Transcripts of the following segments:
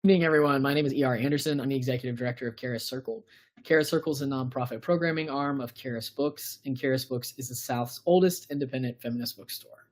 Good evening, everyone. My name is E.R. Anderson. I'm the executive director of Keras Circle. Keras Circle is a nonprofit programming arm of Keras Books, and Keras Books is the South's oldest independent feminist bookstore.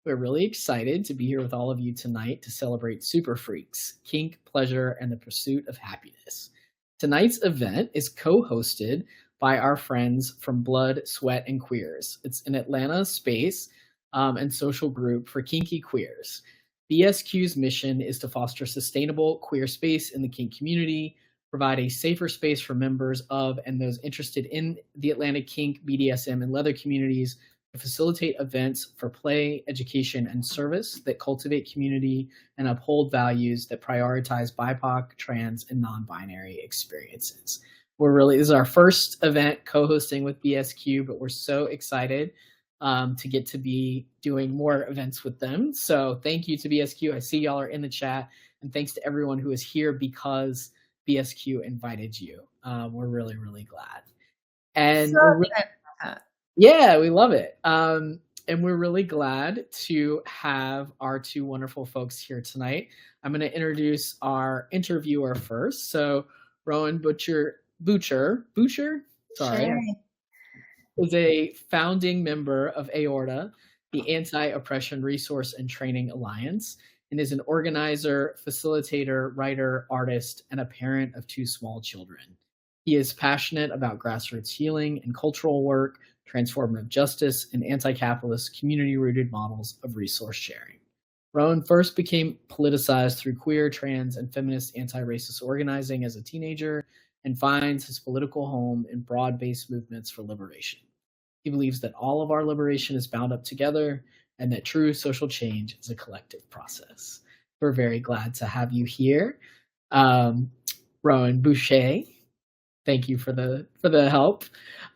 We're really excited to be here with all of you tonight to celebrate Superfreaks, kink, pleasure, and the pursuit of happiness. Tonight's event is co-hosted by our friends from Blood, Sweat, and Queers. It's an Atlanta space and social group for kinky queers. BSQ's mission is to foster sustainable queer space in the kink community, provide a safer space for members of and those interested in the Atlanta kink, BDSM, and leather communities, to facilitate events for play, education, and service that cultivate community and uphold values that prioritize BIPOC, trans, and non-binary experiences. This is our first event co-hosting with BSQ, but we're so excited to get to be doing more events with them. So thank you to BSQ. I see y'all are in the chat, and thanks to everyone who is here because BSQ invited you. We're really, really glad. And yeah, we love it. And we're really glad to have our two wonderful folks here tonight. I'm going to introduce our interviewer first. So Roan Boucher, sorry. Sure. Is a founding member of AORTA, the Anti-Oppression Resource and Training Alliance, and is an organizer, facilitator, writer, artist, and a parent of 2 small children. He is passionate about grassroots healing and cultural work, transformative justice, and anti-capitalist community-rooted models of resource sharing. Roan first became politicized through queer, trans, and feminist anti-racist organizing as a teenager, and finds his political home in broad-based movements for liberation. He believes that all of our liberation is bound up together and that true social change is a collective process. We're very glad to have you here. Roan Boucher, thank you for the help.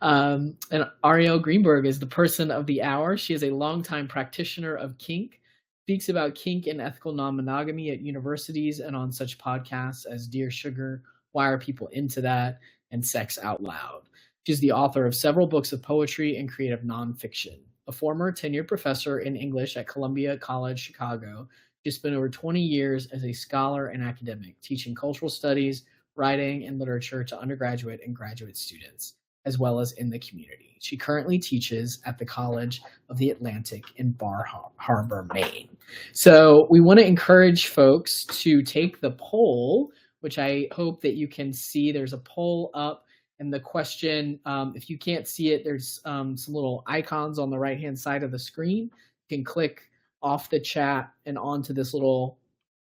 And Arielle Greenberg is the person of the hour. She is a longtime practitioner of kink, speaks about kink and ethical non-monogamy at universities and on such podcasts as Dear Sugar, Why Are People Into That, and Sex Out Loud. She's the author of several books of poetry and creative nonfiction. A former tenured professor in English at Columbia College Chicago, she spent over 20 years as a scholar and academic, teaching cultural studies, writing, and literature to undergraduate and graduate students, as well as in the community. She currently teaches at the College of the Atlantic in Bar Harbor, Maine. So we want to encourage folks to take the poll, which I hope that you can see. There's a poll up, and the question, if you can't see it, there's some little icons on the right-hand side of the screen. You can click off the chat and onto this little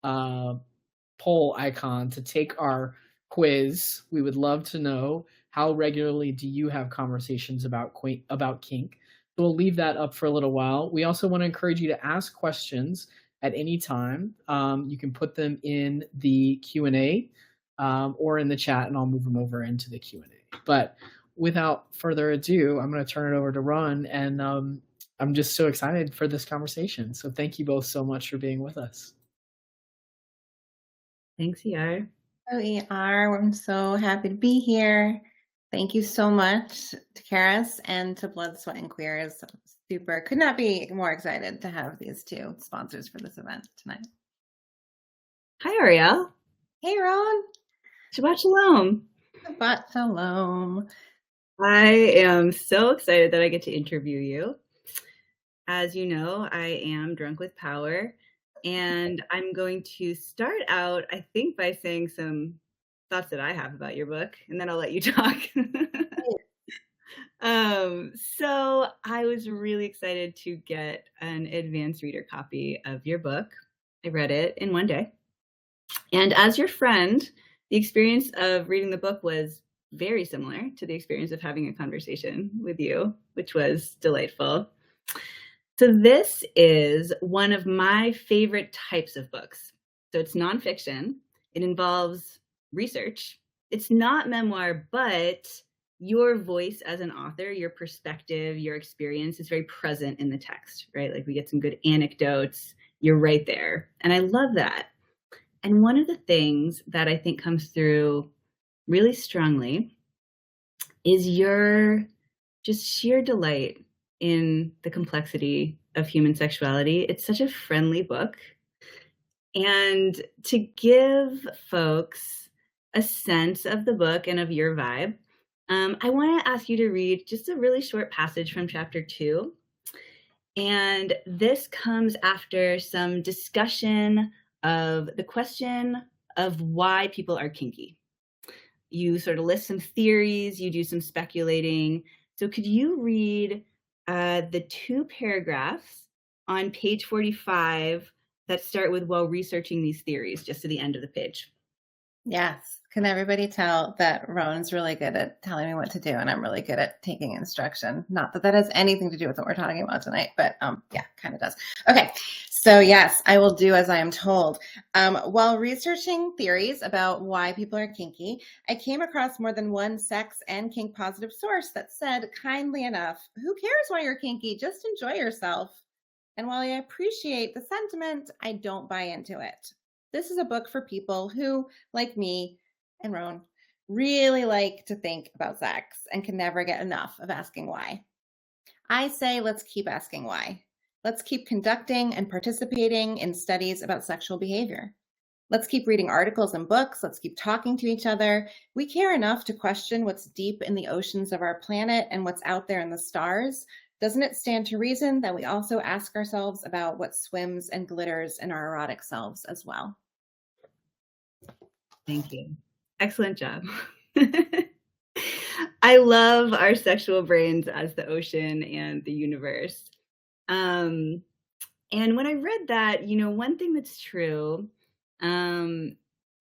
poll icon to take our quiz. We would love to know, how regularly do you have conversations about kink? So we'll leave that up for a little while. We also want to encourage you to ask questions at any time. You can put them in the Q&A or in the chat, and I'll move them over into the Q&A. But without further ado, I'm going to turn it over to Roan, and I'm just so excited for this conversation. So thank you both so much for being with us. Thanks, ER. Oh, ER, I'm so happy to be here. Thank you so much to Keras and to Blood, Sweat, and Queers. Super. Could not be more excited to have these two sponsors for this event tonight. Hi, Arielle. Hey, Roan. Shabbat shalom. Shabbat shalom. I am so excited that I get to interview you. As you know, I am drunk with power, and I'm going to start out, I think, by saying some thoughts that I have about your book, and then I'll let you talk. So I was really excited to get an advanced reader copy of your book. I read it in one day. And as your friend, the experience of reading the book was very similar to the experience of having a conversation with you, which was delightful. So this is one of my favorite types of books. So it's nonfiction. It involves research. It's not memoir, but your voice as an author, your perspective, your experience is very present in the text, right? Like we get some good anecdotes. You're right there. And I love that. And one of the things that I think comes through really strongly is your just sheer delight in the complexity of human sexuality. It's such a friendly book. And to give folks a sense of the book and of your vibe, I want to ask you to read just a really short passage from chapter 2. And this comes after some discussion of the question of why people are kinky. You sort of list some theories, you do some speculating. So could you read the 2 paragraphs on page 45 that start with "while researching these theories," just to the end of the page? Yes. Can everybody tell that Roan's really good at telling me what to do, and I'm really good at taking instruction? Not that that has anything to do with what we're talking about tonight, but yeah, kind of does. Okay, so yes, I will do as I am told. While researching theories about why people are kinky, I came across more than one sex and kink positive source that said, kindly enough, who cares why you're kinky? Just enjoy yourself. And while I appreciate the sentiment, I don't buy into it. This is a book for people who, like me and Roan, really like to think about sex and can never get enough of asking why. I say let's keep asking why. Let's keep conducting and participating in studies about sexual behavior. Let's keep reading articles and books. Let's keep talking to each other. We care enough to question what's deep in the oceans of our planet and what's out there in the stars. Doesn't it stand to reason that we also ask ourselves about what swims and glitters in our erotic selves as well? Thank you. Excellent job. I love our sexual brains as the ocean and the universe. And when I read that, one thing that's true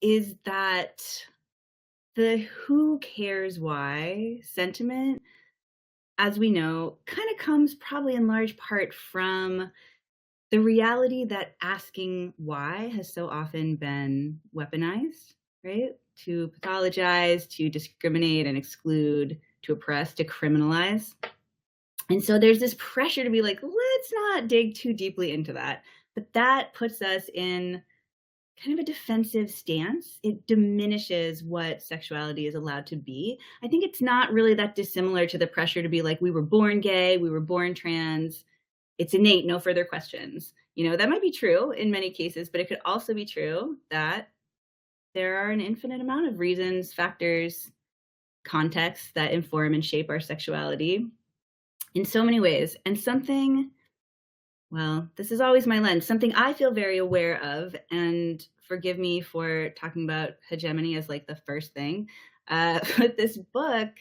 is that the who cares why sentiment, as we know, kind of comes probably in large part from the reality that asking why has so often been weaponized, right? To pathologize, to discriminate and exclude, to oppress, to criminalize. And so there's this pressure to be like, let's not dig too deeply into that. But that puts us in kind of a defensive stance. It diminishes what sexuality is allowed to be. I think it's not really that dissimilar to the pressure to be like, we were born gay, we were born trans, it's innate, no further questions. That might be true in many cases, but it could also be true that there are an infinite amount of reasons, factors, contexts that inform and shape our sexuality in so many ways. And something, well, this is always my lens, something I feel very aware of, and forgive me for talking about hegemony as like the first thing, but this book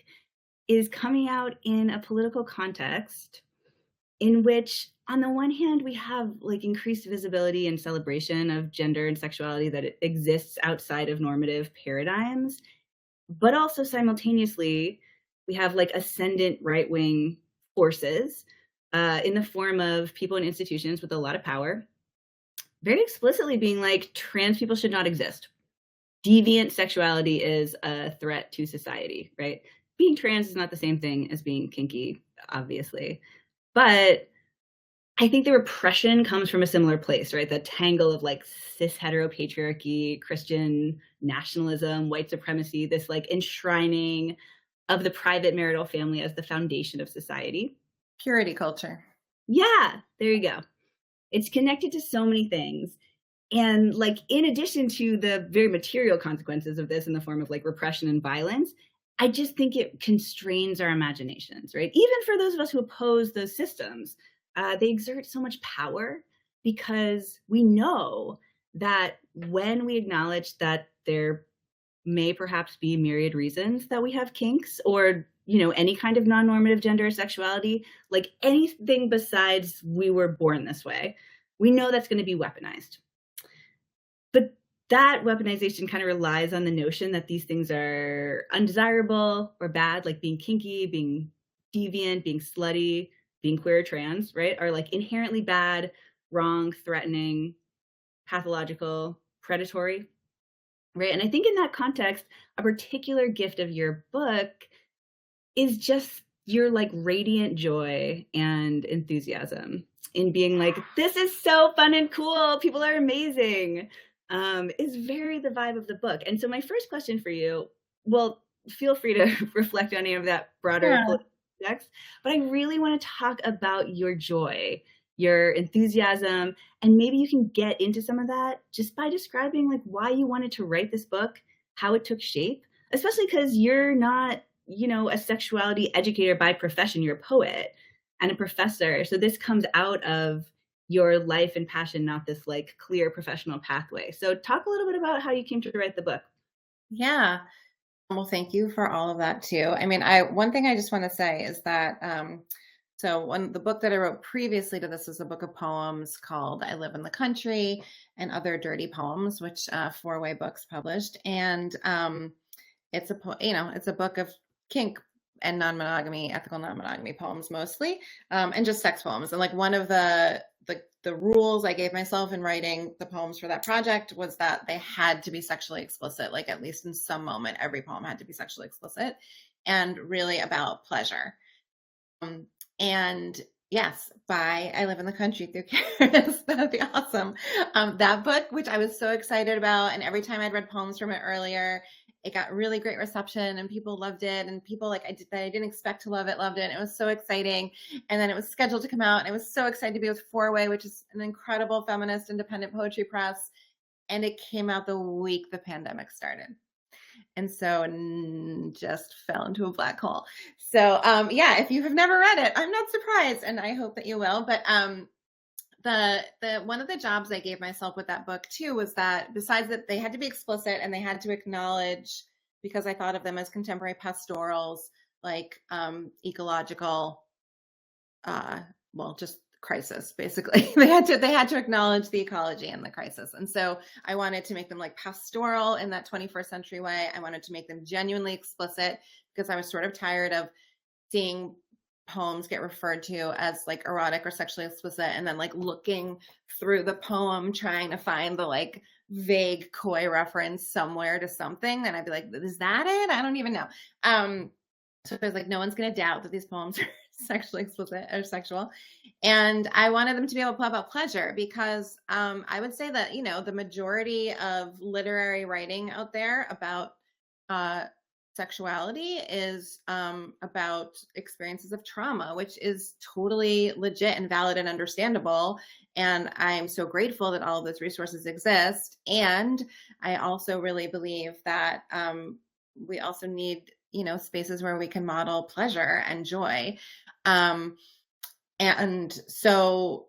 is coming out in a political context in which, on the one hand, we have like increased visibility and celebration of gender and sexuality that it exists outside of normative paradigms, but also simultaneously, we have like ascendant right-wing forces in the form of people in institutions with a lot of power, very explicitly being like, trans people should not exist. Deviant sexuality is a threat to society, right? Being trans is not the same thing as being kinky, obviously. But I think the repression comes from a similar place, right? The tangle of like cis heteropatriarchy, Christian nationalism, white supremacy, this like enshrining of the private marital family as the foundation of society. Purity culture. Yeah, there you go. It's connected to so many things. And like, in addition to the very material consequences of this in the form of like repression and violence, I just think it constrains our imaginations, right? Even for those of us who oppose those systems, they exert so much power because we know that when we acknowledge that there may perhaps be myriad reasons that we have kinks or, any kind of non-normative gender or sexuality, like anything besides we were born this way, we know that's going to be weaponized. But that weaponization kind of relies on the notion that these things are undesirable or bad, like being kinky, being deviant, being slutty, being queer or trans, right, are like inherently bad, wrong, threatening, pathological, predatory, right? And I think in that context, a particular gift of your book is just your like radiant joy and enthusiasm in being like, this is so fun and cool, people are amazing, is very the vibe of the book. And so my first question for you, well, feel free to reflect on any of that broader political context, but I really want to talk about your joy your enthusiasm. And maybe you can get into some of that just by describing like why you wanted to write this book, how it took shape, especially because you're not, you know, a sexuality educator by profession. You're a poet and a professor. So this comes out of your life and passion, not this like clear professional pathway. So talk a little bit about how you came to write the book. Yeah. Well, thank you for all of that too. I mean, one thing I just want to say is that so the book that I wrote previously to this was a book of poems called "I Live in the Country" and Other Dirty Poems, which 4-way books published, and it's it's a book of kink and non-monogamy, ethical non-monogamy poems mostly, and just sex poems. And like one of the rules I gave myself in writing the poems for that project was that they had to be sexually explicit, like at least in some moment, every poem had to be sexually explicit and really about pleasure. And yes, by I Live in the Country through Karis. That'd be awesome. That book, which I was so excited about, and every time I'd read poems from it earlier, it got really great reception and people loved it, and people that I didn't expect to love it loved it. And it was so exciting. And then it was scheduled to come out, and I was so excited to be with 4-Way, which is an incredible feminist independent poetry press. And it came out the week the pandemic started. And so just fell into a black hole. So yeah, if you have never read it, I'm not surprised, and I hope that you will. But the one of the jobs I gave myself with that book too was that besides that they had to be explicit and they had to acknowledge, because I thought of them as contemporary pastorals, like ecological, just crisis, basically. They had to acknowledge the ecology and the crisis. And so I wanted to make them like pastoral in that 21st century way. I wanted to make them genuinely explicit because I was sort of tired of seeing poems get referred to as like erotic or sexually explicit and then like looking through the poem trying to find the like vague coy reference somewhere to something, and I'd be like, is that it? I don't even know. So I was like, no one's going to doubt that these poems are sexually explicit or sexual. And I wanted them to be able to play about pleasure because I would say that, you know, the majority of literary writing out there about sexuality is about experiences of trauma, which is totally legit and valid and understandable. And I'm so grateful that all of those resources exist. And I also really believe that we also need, you know, spaces where we can model pleasure and joy. And so,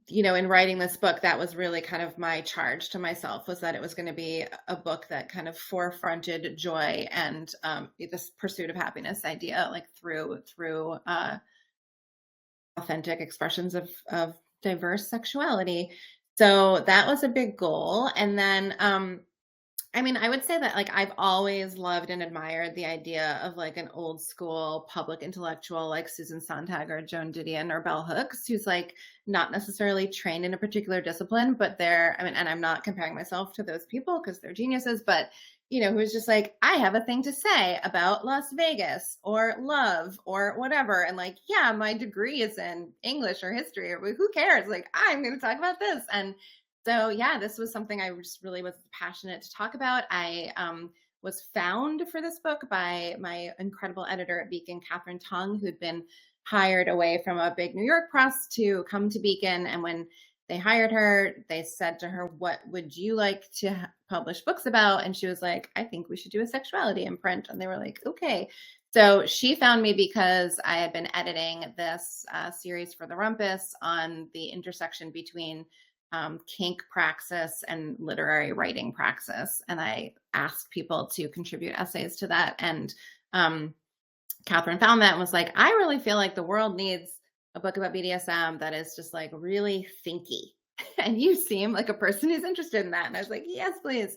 you know, in writing this book, that was really kind of my charge to myself, was that it was going to be a book that kind of forefronted joy and this pursuit of happiness idea, like through authentic expressions of diverse sexuality. So that was a big goal. And then I mean, I would say that like I've always loved and admired the idea of like an old school public intellectual like Susan Sontag or Joan Didion or Bell Hooks, who's like not necessarily trained in a particular discipline, but they're, I mean, and I'm not comparing myself to those people because they're geniuses, but you know, who's just like, I have a thing to say about Las Vegas or love or whatever. And like, yeah, my degree is in English or history, or who cares? Like, I'm going to talk about this. And so, yeah, this was something I just really was passionate to talk about. I was found for this book by my incredible editor at Beacon, Catherine Tung, who'd been hired away from a big New York press to come to Beacon. And when they hired her, they said to her, what would you like to publish books about? And she was like, I think we should do a sexuality imprint. And they were like, okay. So she found me because I had been editing this series for the Rumpus on the intersection between kink praxis and literary writing praxis. And I asked people to contribute essays to that. And Catherine found that and was like, I really feel like the world needs a book about BDSM that is just like really thinky. And you seem like a person who's interested in that. And I was like, yes, please.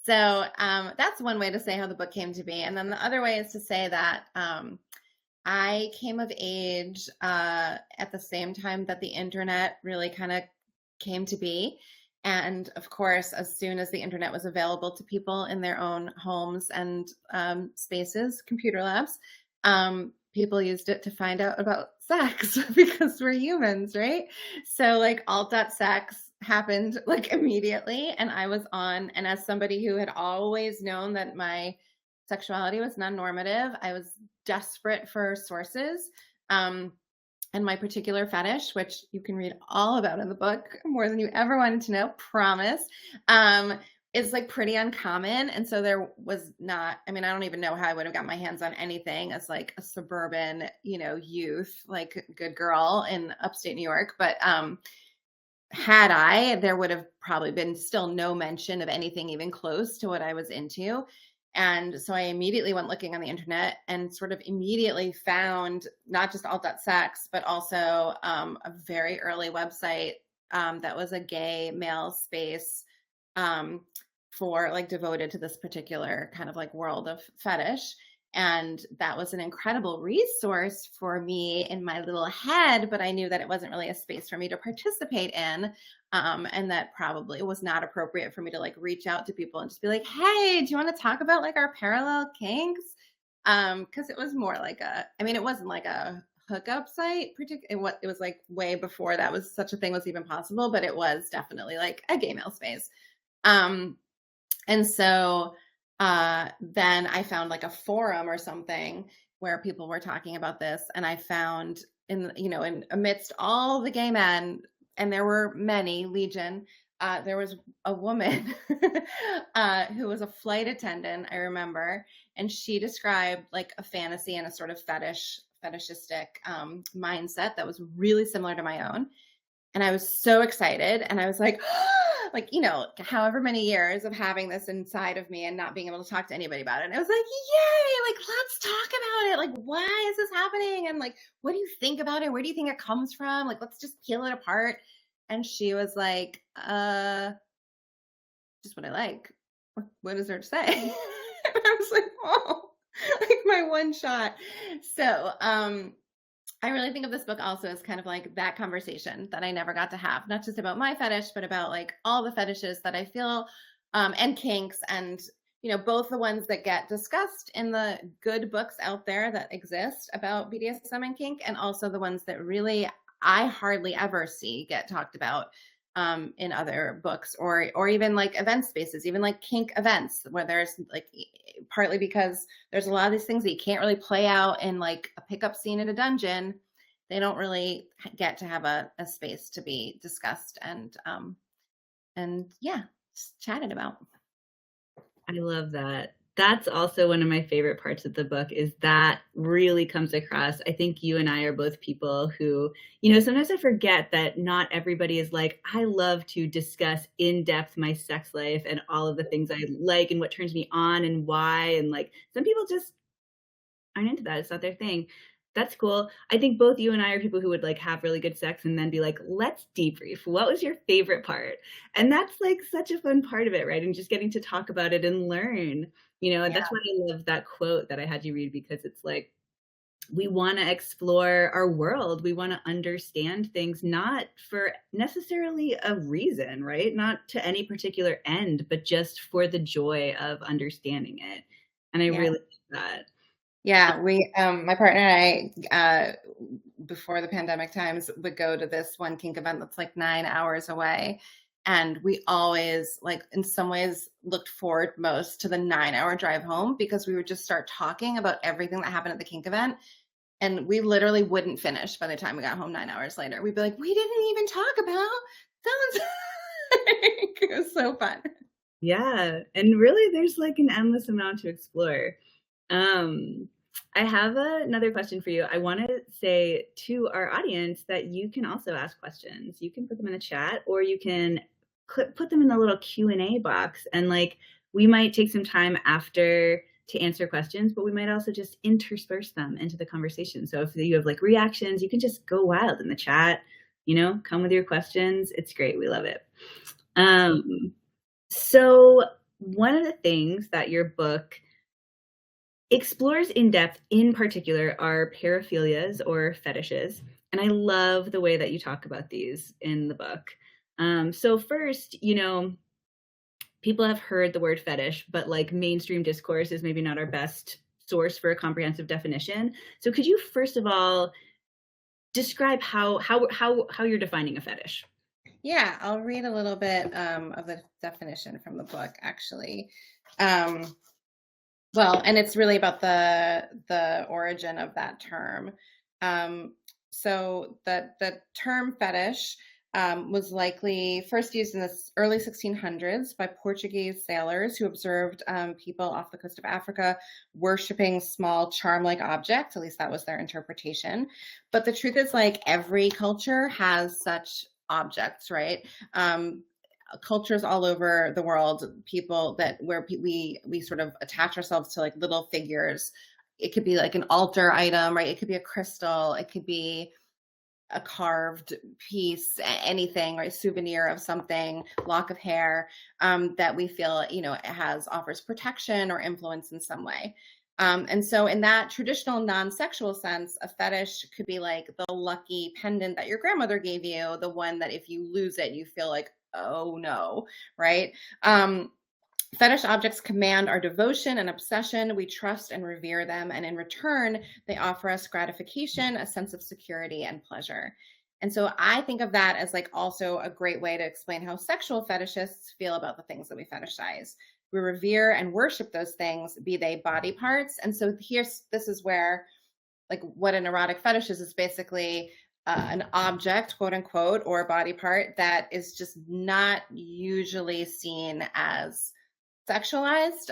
So that's one way to say how the book came to be. And then the other way is to say that I came of age at the same time that the internet really kind of came to be. And of course, as soon as the internet was available to people in their own homes and spaces, computer labs, people used it to find out about sex because we're humans, right? So like alt.sex happened like immediately, and I was on, and as somebody who had always known that my sexuality was non-normative, I was desperate for sources. And my particular fetish, which you can read all about in the book, more than you ever wanted to know, promise, is like pretty uncommon. And so there was not, I mean, I don't even know how I would have got my hands on anything as like a suburban, youth, like good girl in upstate New York. But had I, there would have probably been still no mention of anything even close to what I was into. And so I immediately went looking on the internet and sort of immediately found not just alt.sex, but also a very early website that was a gay male space for like devoted to this particular kind of like world of fetish. And that was an incredible resource for me in my little head, but I knew that it wasn't really a space for me to participate in. And that probably was not appropriate for me to like reach out to people and just be like, hey, do you want to talk about like our parallel kinks? Because it was more like it wasn't like a hookup site. It was like way before that was such a thing was even possible, but it was definitely like a gay male space. And so then I found like a forum or something where people were talking about this. And I found in amidst all the gay men, and there were many, legion, there was a woman who was a flight attendant, I remember. And she described like a fantasy and a sort of fetishistic mindset that was really similar to my own. And I was so excited. And I was like, like, however many years of having this inside of me and not being able to talk to anybody about it. And I was like, yay, like, let's talk about it. Like, why is this happening? And like, what do you think about it? Where do you think it comes from? Like, let's just peel it apart. And she was like, just what I like. What is there to say? And I was like, oh, like my one shot. So, I really think of this book also as kind of like that conversation that I never got to have, not just about my fetish, but about like all the fetishes that I feel and kinks and, both the ones that get discussed in the good books out there that exist about BDSM and kink, and also the ones that really I hardly ever see get talked about in other books or even like event spaces, even like kink events where there's like, partly because there's a lot of these things that you can't really play out in like a pickup scene in a dungeon. They don't really get to have a space to be discussed and yeah, just chatted about. I love that. That's also one of my favorite parts of the book is that really comes across. I think you and I are both people who, sometimes I forget that not everybody is like, I love to discuss in depth my sex life and all of the things I like and what turns me on and why. And like, some people just aren't into that. It's not their thing. That's cool. I think both you and I are people who would like have really good sex and then be like, let's debrief. What was your favorite part? And that's like such a fun part of it, right? And just getting to talk about it and learn, and that's why I love that quote that I had you read, because it's like, we want to explore our world. We want to understand things, not for necessarily a reason, right? Not to any particular end, but just for the joy of understanding it. And I really like that. Yeah, we, my partner and I, before the pandemic times, would go to this one kink event that's like 9 hours away. And we always, like, in some ways, looked forward most to the 9-hour drive home because we would just start talking about everything that happened at the kink event. And we literally wouldn't finish by the time we got home 9 hours later. We'd be like, we didn't even talk about so-and-so. It was so fun. Yeah. And really, there's like an endless amount to explore. I have another question for you. I want to say to our audience that you can also ask questions. You can put them in the chat, or you can put them in the little Q&A box. And like, we might take some time after to answer questions, but we might also just intersperse them into the conversation. So if you have like reactions, you can just go wild in the chat, come with your questions. It's great. We love it. So one of the things that your book explores in depth in particular are paraphilias or fetishes. And I love the way that you talk about these in the book. So first, people have heard the word fetish, but like mainstream discourse is maybe not our best source for a comprehensive definition. So could you first of all describe how you're defining a fetish? Yeah, I'll read a little bit of the definition from the book, actually. Well, and it's really about the origin of that term. So the term fetish was likely first used in the early 1600s by Portuguese sailors who observed people off the coast of Africa worshiping small charm-like objects. At least that was their interpretation. But the truth is, like, every culture has such objects, right? Cultures all over the world, people that where we sort of attach ourselves to like little figures. It could be like an altar item, right? It could be a crystal. It could be a carved piece, anything, right? Souvenir of something, lock of hair, that we feel, it offers protection or influence in some way. And so in that traditional non-sexual sense, a fetish could be like the lucky pendant that your grandmother gave you, the one that if you lose it, you feel like, oh no, right? Fetish objects command our devotion and obsession. We trust and revere them. And in return, they offer us gratification, a sense of security and pleasure. And so I think of that as like also a great way to explain how sexual fetishists feel about the things that we fetishize. We revere and worship those things, be they body parts. And so this is where, like, what an erotic fetish is basically an object, quote unquote, or a body part that is just not usually seen as sexualized,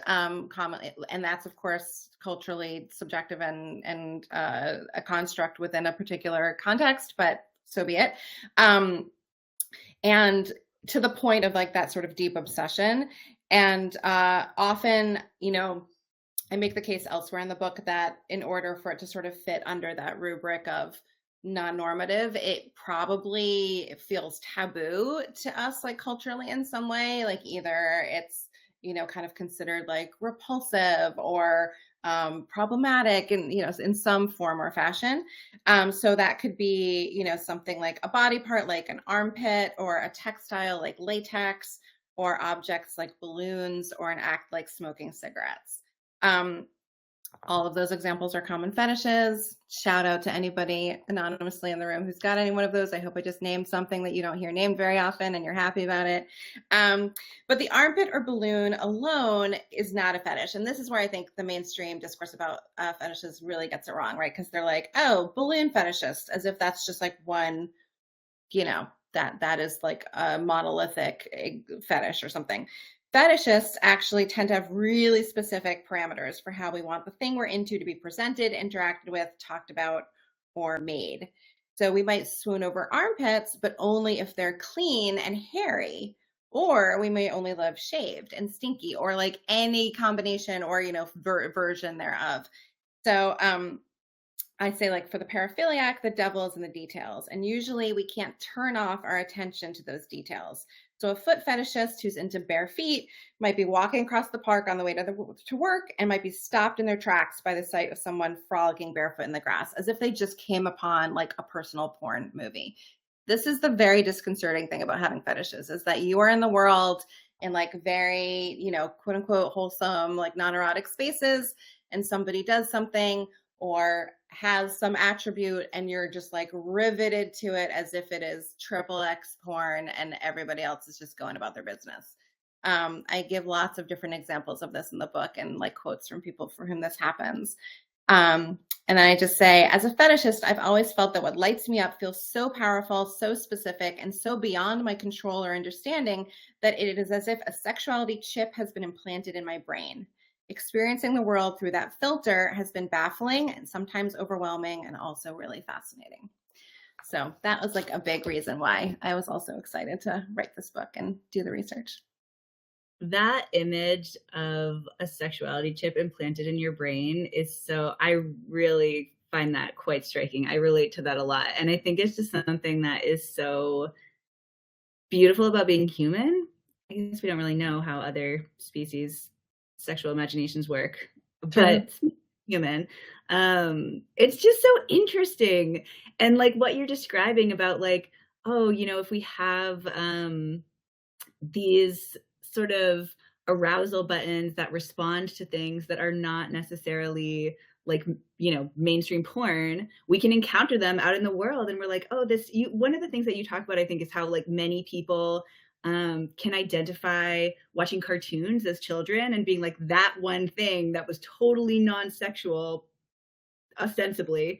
commonly, and that's of course culturally subjective and a construct within a particular context, but so be it. And to the point of like that sort of deep obsession. And often, I make the case elsewhere in the book that in order for it to sort of fit under that rubric of non-normative, it probably feels taboo to us, like culturally in some way, like either it's kind of considered like repulsive or problematic and, in some form or fashion. So that could be, something like a body part, like an armpit, or a textile like latex, or objects like balloons, or an act like smoking cigarettes. All of those examples are common fetishes. Shout out to anybody anonymously in the room who's got any one of those. I hope I just named something that you don't hear named very often and you're happy about it. But the armpit or balloon alone is not a fetish. And this is where I think the mainstream discourse about fetishes really gets it wrong, right? Because they're like, oh, balloon fetishist, as if that's just like one, that is like a monolithic fetish or something. Fetishists actually tend to have really specific parameters for how we want the thing we're into to be presented, interacted with, talked about, or made. So we might swoon over armpits, but only if they're clean and hairy, or we may only love shaved and stinky, or like any combination or, version thereof. So I say, like, for the paraphiliac, the devil is in the details. And usually we can't turn off our attention to those details. So a foot fetishist who's into bare feet might be walking across the park on the way to work and might be stopped in their tracks by the sight of someone frolicking barefoot in the grass, as if they just came upon like a personal porn movie. This is the very disconcerting thing about having fetishes, is that you are in the world in like very, quote unquote, wholesome, like non-erotic spaces, and somebody does something or has some attribute and you're just like riveted to it as if it is XXX porn and everybody else is just going about their business. I give lots of different examples of this in the book and like quotes from people for whom this happens. And then I just say, as a fetishist, I've always felt that what lights me up feels so powerful, so specific, and so beyond my control or understanding that it is as if a sexuality chip has been implanted in my brain. Experiencing the world through that filter has been baffling and sometimes overwhelming and also really fascinating. So that was like a big reason why I was also excited to write this book and do the research. That image of a sexuality chip implanted in your brain I really find that quite striking. I relate to that a lot. And I think it's just something that is so beautiful about being human. I guess we don't really know how other species' sexual imaginations work, but human. It's just so interesting. And like what you're describing about like, oh, if we have these sort of arousal buttons that respond to things that are not necessarily like, mainstream porn, we can encounter them out in the world. And we're like, oh, one of the things that you talk about, I think, is how like many people can identify watching cartoons as children and being like that one thing that was totally non-sexual, ostensibly,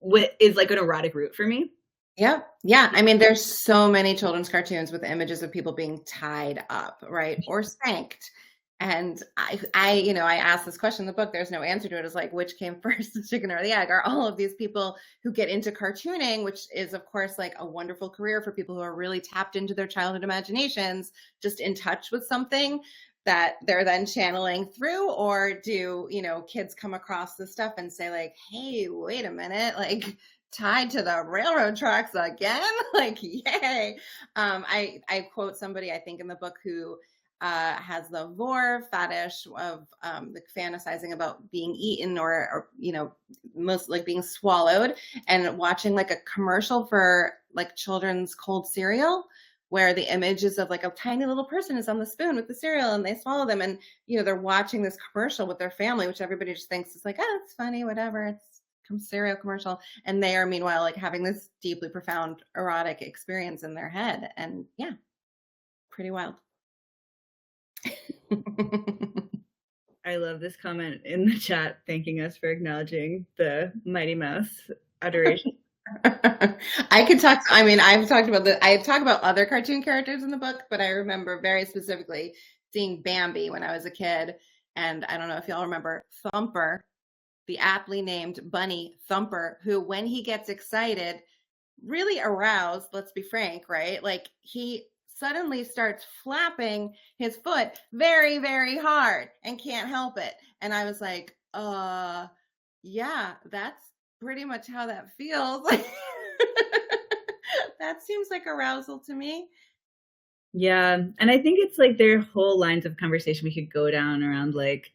what is like an erotic root for me. Yeah. Yeah. I mean, there's so many children's cartoons with images of people being tied up, right? Or spanked. And I asked this question in the book. There's no answer to it. It's like, which came first, the chicken or the egg? Are all of these people who get into cartooning, which is, of course, like a wonderful career for people who are really tapped into their childhood imaginations, just in touch with something that they're then channeling through? Or do, kids come across this stuff and say like, hey, wait a minute, like, tied to the railroad tracks again? Like, yay. I quote somebody, I think in the book, who has the vor fetish of like fantasizing about being eaten or most like being swallowed, and watching like a commercial for like children's cold cereal, where the image is of like a tiny little person is on the spoon with the cereal and they swallow them, and they're watching this commercial with their family, which everybody just thinks is like, oh, it's funny, whatever, it's cereal commercial, and they are meanwhile like having this deeply profound erotic experience in their head. And yeah, pretty wild. I love this comment in the chat thanking us for acknowledging the Mighty Mouse adoration. I could talk, I've talked about other cartoon characters in the book, but I remember very specifically seeing Bambi when I was a kid, and I don't know if y'all remember Thumper, the aptly named bunny Thumper, who, when he gets excited, really aroused, let's be frank, right? Like, he suddenly starts flapping his foot very, very hard and can't help it. And I was like, yeah, that's pretty much how that feels. That seems like arousal to me. Yeah. And I think it's like there are whole lines of conversation we could go down around like,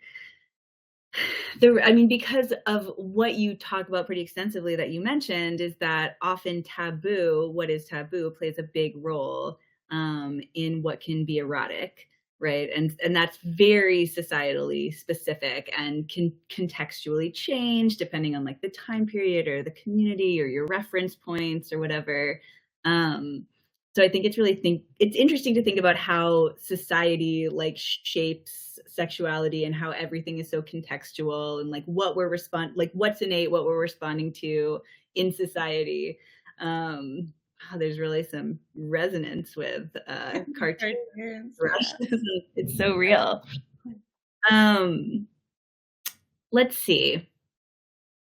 because of what you talk about pretty extensively that you mentioned, is that often what is taboo plays a big role in what can be erotic, right? And that's very societally specific and can contextually change depending on like the time period or the community or your reference points or whatever. So I think it's interesting to think about how society like shapes sexuality and how everything is so contextual, and like what's innate, what we're responding to in society. There's really some resonance with cartoons. It's so real. Let's see.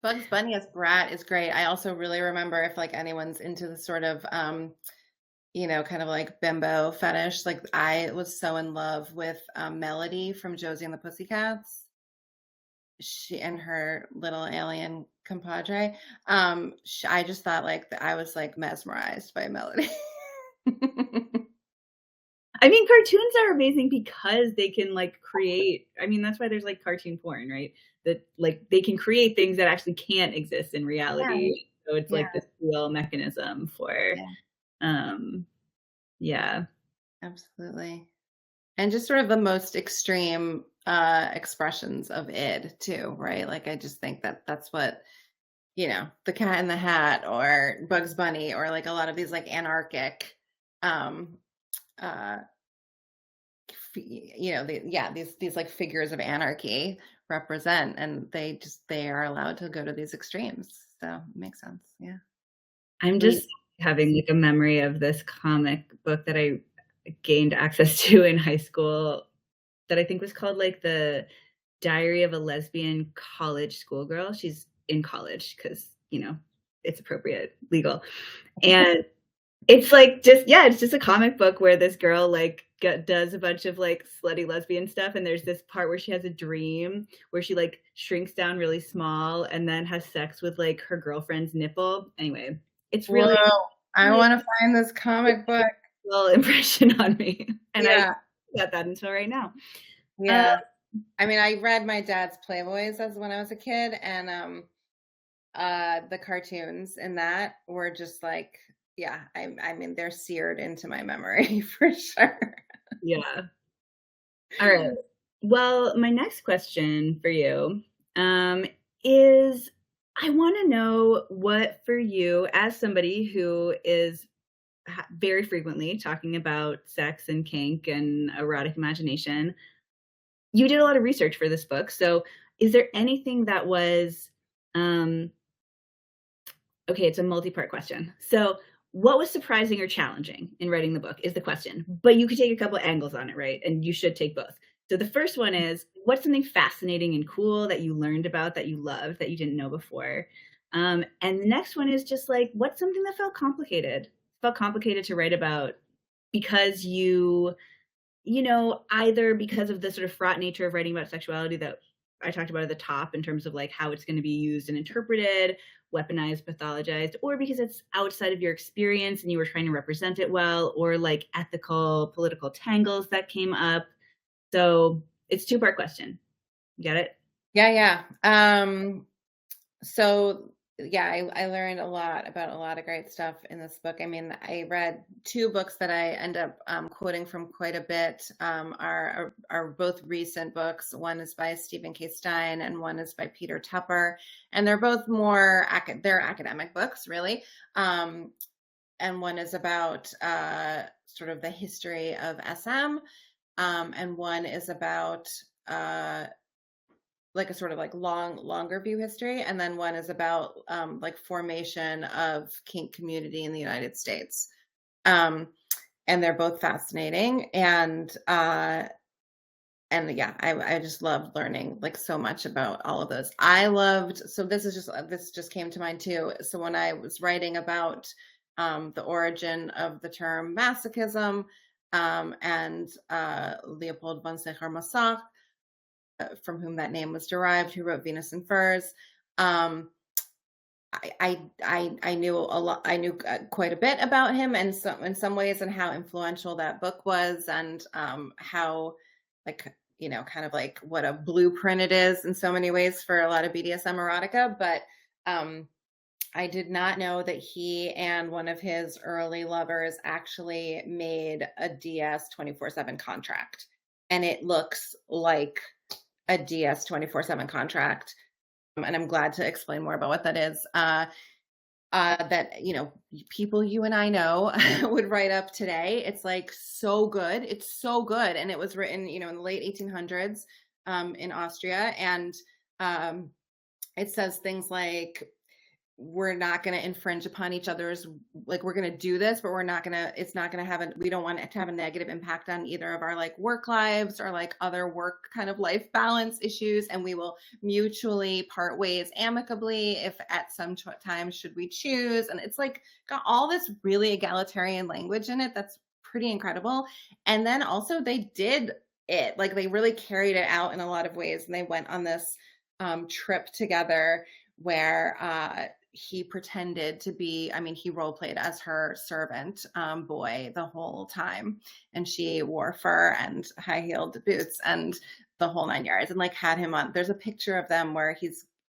Bugs Bunny as Brat is great. I also really remember, if like anyone's into the sort of kind of like bimbo fetish, like I was so in love with Melody from Josie and the Pussycats. She and her little alien compadre. I just thought like I was like mesmerized by Melody. I mean, cartoons are amazing because they can like create, that's why there's like cartoon porn, right? That like they can create things that actually can't exist in reality. Yeah. So it's like this real mechanism for, Absolutely. And just sort of the most extreme expressions of id too, right? Like, I just think that that's what, the Cat in the Hat or Bugs Bunny or like a lot of these like anarchic, these like figures of anarchy represent, and they are allowed to go to these extremes. So it makes sense. Yeah. I'm just having like a memory of this comic book that I gained access to in high school that I think was called like The Diary of a Lesbian College Schoolgirl. She's in college because, it's appropriate, legal. And it's like it's just a comic book where this girl like does a bunch of like slutty lesbian stuff, and there's this part where she has a dream where she like shrinks down really small and then has sex with like her girlfriend's nipple. Anyway, it's really I want to find this comic book. Well, impression on me, and I got that until right now. Yeah, I read my dad's Playboys as when I was a kid, and the cartoons in that were just like, they're seared into my memory for sure. Yeah. All right. Well, my next question for you is, I want to know what, for you, as somebody who is very frequently talking about sex and kink and erotic imagination, you did a lot of research for this book. So is there anything that was Okay, it's a multi-part question. So what was surprising or challenging in writing the book is the question, but you could take a couple of angles on it, right? And you should take both. So the first one is, what's something fascinating and cool that you learned about that you loved that you didn't know before? And the next one is just like, what's something that felt complicated? Felt complicated to write about because either because of the sort of fraught nature of writing about sexuality that I talked about at the top in terms of like how it's going to be used and interpreted, weaponized, pathologized, or because it's outside of your experience and you were trying to represent it well, or like ethical, political tangles that came up. So it's a two-part question. You got it? Yeah. So yeah, I learned a lot about a lot of great stuff in this book. I mean, I read two books that I end up quoting from quite a bit, are both recent books. One is by Stephen K. Stein and one is by Peter Tupper. And they're both more, they're academic books, really. And one is about sort of the history of SM. And one is about like a sort of like longer view history, and then one is about like formation of kink community in the United States, and they're both fascinating. And yeah, I just loved learning like so much about all of those. So this just came to mind too. So when I was writing about the origin of the term masochism, and Leopold von Sacher-Masoch, from whom that name was derived, who wrote Venus and Furs. I knew a lot. I knew quite a bit about him, and in some ways, and how influential that book was, and how, like, kind of like what a blueprint it is in so many ways for a lot of BDSM erotica. But I did not know that he and one of his early lovers actually made a DS 24/7 contract, and it looks like a DS 24/7 contract. And I'm glad to explain more about what that is. That, people you and I know would write up today. It's like so good. It's so good. And it was written, in the late 1800s in Austria. And it says things like, we're not going to infringe upon each other's, like, we're going to do this, but it's not going to have we don't want it to have a negative impact on either of our like work lives or like other work kind of life balance issues. And we will mutually part ways amicably if at some time should we choose. And it's like got all this really egalitarian language in it. That's pretty incredible. And then also they did it, like they really carried it out in a lot of ways. And they went on this trip together where he pretended to be, he role played as her servant boy the whole time. And she wore fur and high heeled boots and the whole 9 yards, and like had him on. There's a picture of them where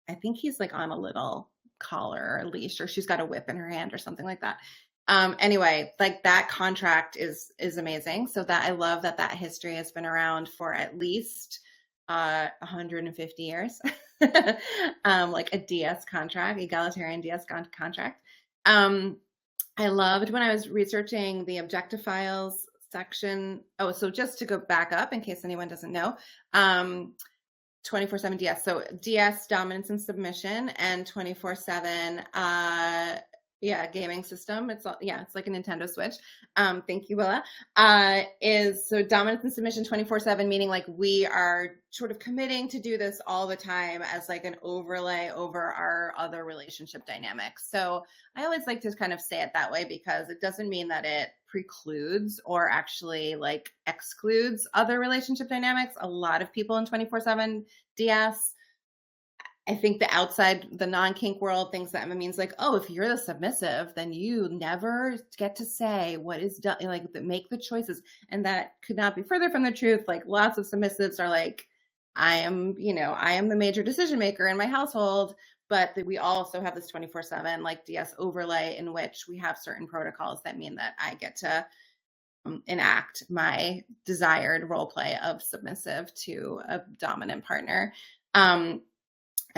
I think he's like on a little collar or leash, or she's got a whip in her hand or something like that. Anyway, like that contract is amazing. So that I love that history has been around for at least 150 years. Like a DS contract, egalitarian DS contract. I loved when I was researching the Objectophiles section. Oh, so just to go back up in case anyone doesn't know, 24/7 DS. So DS, dominance and submission, and 24/7 gaming system. It's like a Nintendo Switch. Thank you, Willa. Is so dominance and submission 24/7, meaning like we are sort of committing to do this all the time as like an overlay over our other relationship dynamics. So I always like to kind of say it that way because it doesn't mean that it precludes or actually like excludes other relationship dynamics. A lot of people in 24/7 DS, I think the non-kink world thinks that means like, oh, if you're the submissive, then you never get to say what is done, like make the choices. And that could not be further from the truth. Like lots of submissives are like, I am the major decision maker in my household, but we also have this 24/7 like DS overlay in which we have certain protocols that mean that I get to enact my desired role play of submissive to a dominant partner. And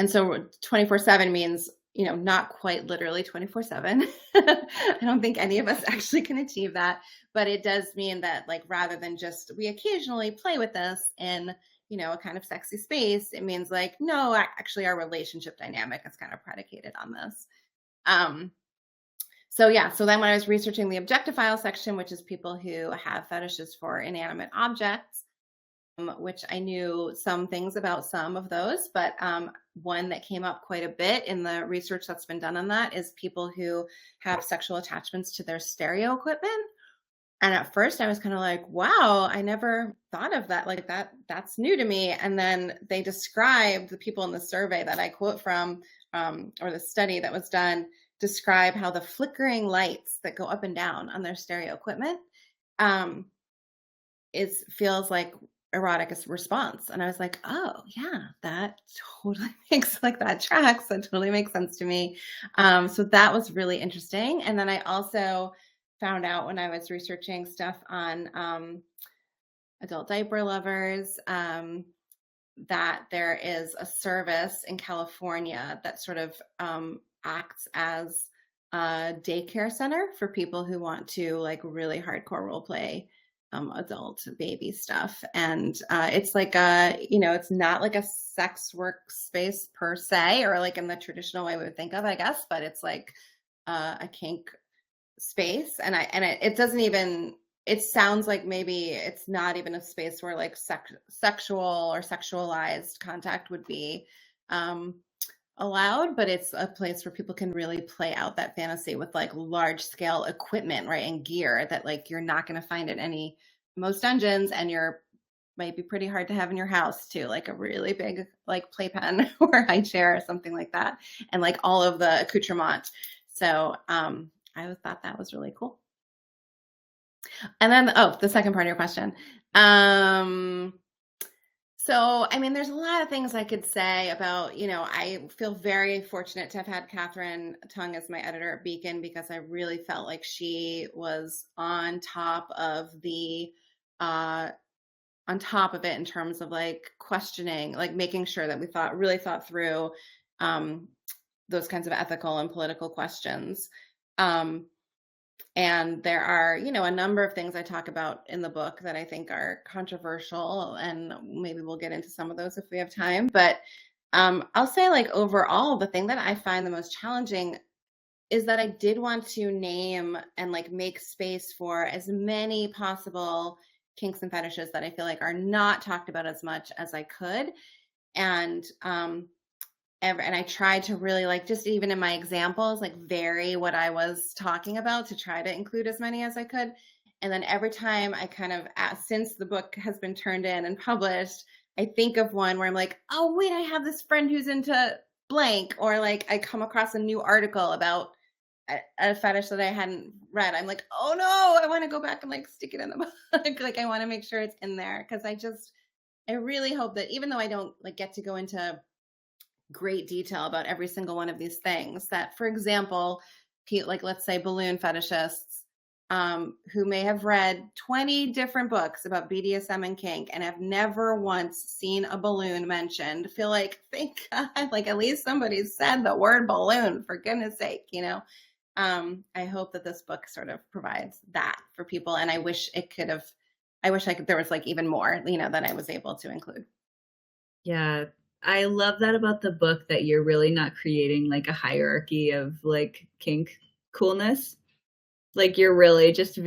so 24/7 means, not quite literally 24/7. I don't think any of us actually can achieve that, but it does mean that like, rather than just, we occasionally play with this in, a kind of sexy space, it means like, no, actually our relationship dynamic is kind of predicated on this. So yeah, so then when I was researching the objectophile section, which is people who have fetishes for inanimate objects, which I knew some things about some of those, but one that came up quite a bit in the research that's been done on that is people who have sexual attachments to their stereo equipment. And at first I was kind of like, wow, I never thought of that. Like that's new to me. And then they described, the people in the survey that I quote from, or the study that was done, describe how the flickering lights that go up and down on their stereo equipment feels like erotic response. And I was like, oh yeah, that totally makes, like, that tracks. That totally makes sense to me. So that was really interesting. And then I also found out when I was researching stuff on adult diaper lovers, that there is a service in California that sort of acts as a daycare center for people who want to, like, really hardcore role play adult baby stuff. And it's like it's not like a sex workspace per se, or like in the traditional way we would think of, I guess, but it's like a kink space. And it doesn't even, it sounds like maybe it's not even a space where like sexual or sexualized contact would be allowed, but it's a place where people can really play out that fantasy with like large scale equipment, right, and gear that like you're not going to find at most dungeons, and might be pretty hard to have in your house too, like a really big like playpen or high chair or something like that, and like all of the accoutrement. So I thought that was really cool. And then the second part of your question. So, I mean, there's a lot of things I could say about, I feel very fortunate to have had Catherine Tung as my editor at Beacon, because I really felt like she was on top of it in terms of like questioning, like making sure that we really thought through those kinds of ethical and political questions. And there are, a number of things I talk about in the book that I think are controversial, and maybe we'll get into some of those if we have time. But I'll say, like, overall, the thing that I find the most challenging is that I did want to name and like make space for as many possible kinks and fetishes that I feel like are not talked about as much as I could. And I tried to really, like, just even in my examples, like vary what I was talking about to try to include as many as I could. And then every time I kind of, since the book has been turned in and published, I think of one where I'm like, oh, wait, I have this friend who's into blank, or like I come across a new article about a fetish that I hadn't read. I'm like, oh no, I want to go back and like stick it in the book. Like I want to make sure it's in there, because I really hope that even though I don't like get to go into great detail about every single one of these things, that, for example, like let's say balloon fetishists who may have read 20 different books about BDSM and kink and have never once seen a balloon mentioned, feel like, thank God, like at least somebody said the word balloon, for goodness sake, I hope that this book sort of provides that for people. And I wish there was like even more, that I was able to include. Yeah. I love that about the book, that you're really not creating like a hierarchy of like kink coolness. Like you're really just